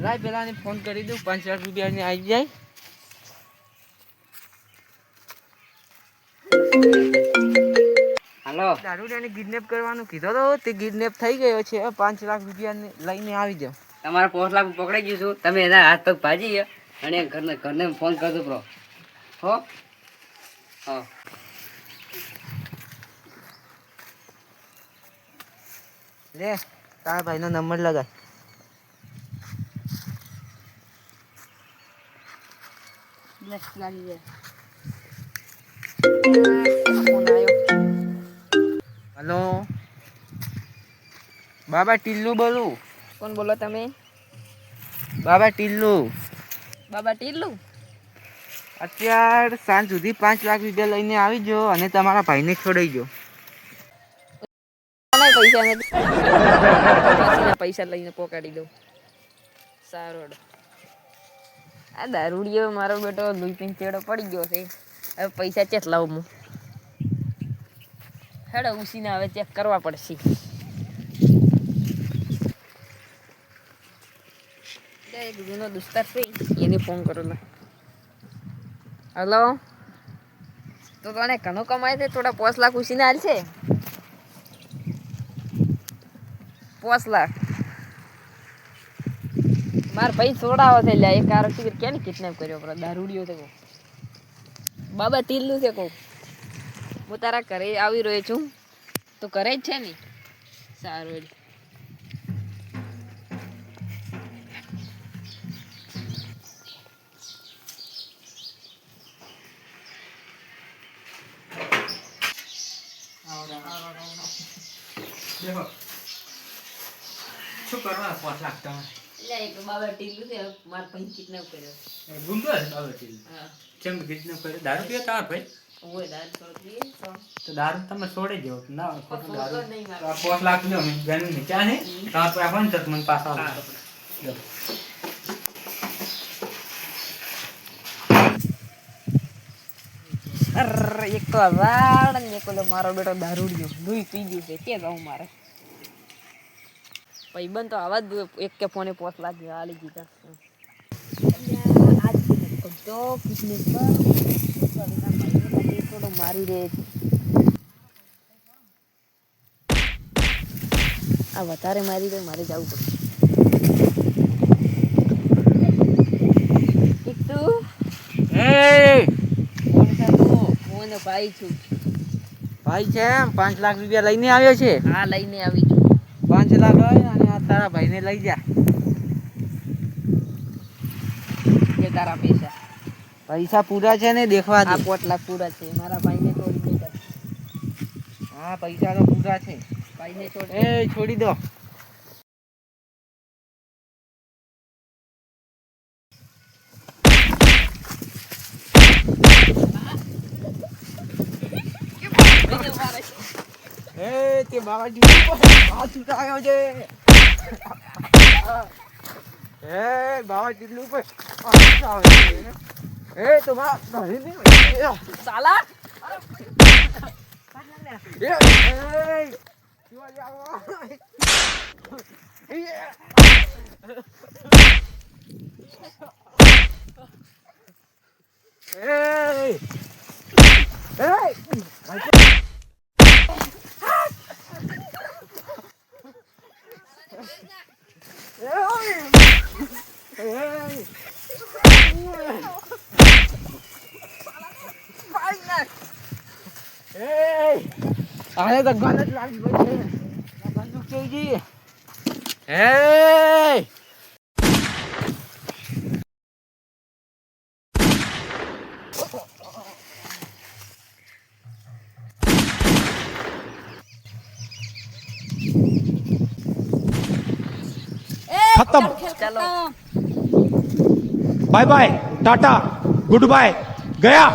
લાય પેલાને ફોન કરી દઉં 5 લાખ રૂપિયાની આવી જાય. હાલો દારૂડિયાને કિડનેપ કરવાનું કીધો તો તે કિડનેપ થઈ ગયો છે. 5 લાખ રૂપિયા લઈને આવી જાવ. તમારા 5 લાખ પકડાઈ ગયું છું. તમે એના હાથ પગ ભાજી અને ઘરને ફોન કરજો બ્રો. હો હા લે તારા ભાઈનો નંબર લગાય. હલો બાબા ટીલ્લુ બોલું. કોણ બોલો તમે? બાબા ટીલ્લુ. બાબા ટીલ્લુ? અત્યાર સાંજ સુધી 5 લાખ રૂપિયા લઈને આવી જો અને તમારા ભાઈને છોડાઈ જો. પૈસા નથી. પૈસા લઈને પોકાડી દઉં. સારું. આ દારૂડિયો મારો બેટો લુઈપીને ચેડો પડી ગયો છે. હવે પૈસા ચેક લાવું હું. હેડો ઉસીને હવે ચેક કરવા પડશે. એક જૂનો દોસ્તાર છે એને ફોન કરો ને. હલો તો તને ઘણું કમાય છે. થોડા 5 લાખ ઉસીને હાલ છે. 5 લાખ માર ભાઈ છોડાવો છે. લ્યા એક કાર સિગર ક્યાં ને કિડનેપ કર્યો પર દારૂડિયો છે. બાબા ટીલ્લુ છે. કહું હું તારા ઘરે આવી રહ્યો છું. તો ઘરે જ છે ને? સારું. દેખો શું કરવા 5 લાખ તમારે? એક બાબા ટીલ્લુ છે માર ભાઈ કિડનેપ કર્યો. ગુંડો છે બાબા ટીલ્લુ? હા. કેમ કિડનેપ કર્યો? દારૂ પીએ તમાર ભાઈ? ઓય દારૂ છોડી તો દારૂ તમે છોડી દો ના. ખોટું દારૂ નહીં મારે. 5 લાખ લ્યો મેં બેન નીચા ને તમારે પાસે હોય ને તો મને પાછા આપો. અરે એક તો વાળ ને એક ઓલો મારો બેટો દારૂડિયો દુઈ પી ગયું છે. કે જાઉં મારે ભાઈબંધ તો આવા જ એક કે ફોને 5 લાખ આલી દીધા. આજ તો કિડનેપ પર મારી રે. આ વધારે મારી દે મારે જવું પડશે. એક તું એ હું ભાઈ છું. ભાઈ છે એમ 5 લાખ રૂપિયા લઈને આવ્યો છે. હા લઈને આવી છું. 5 લાખ હોય અને આ તારા ભાઈને લઈ જા. જે તારા પૈસા પૈસા પૂરા છે ને દેખવા દે. આ 5 લાખ પૂરા છે. મારા ભાઈને છોડી દીધા. હા પૈસા તો પૂરા છે. ભાઈને છોડી એ છોડી દો. એ તે બાબાજી હાથ ઉઠાયો છે. એ બાબા ટીલ્લુ પર હાથ ઉઠાયો છે. એ તો બા ઘરે નહીં સાલા એ આને તો ગલત લાગી ગઈ છે. બંદૂક થઈ ગઈ. હે खत्म ચાલો बाय बाय टाटा गुड बाय गया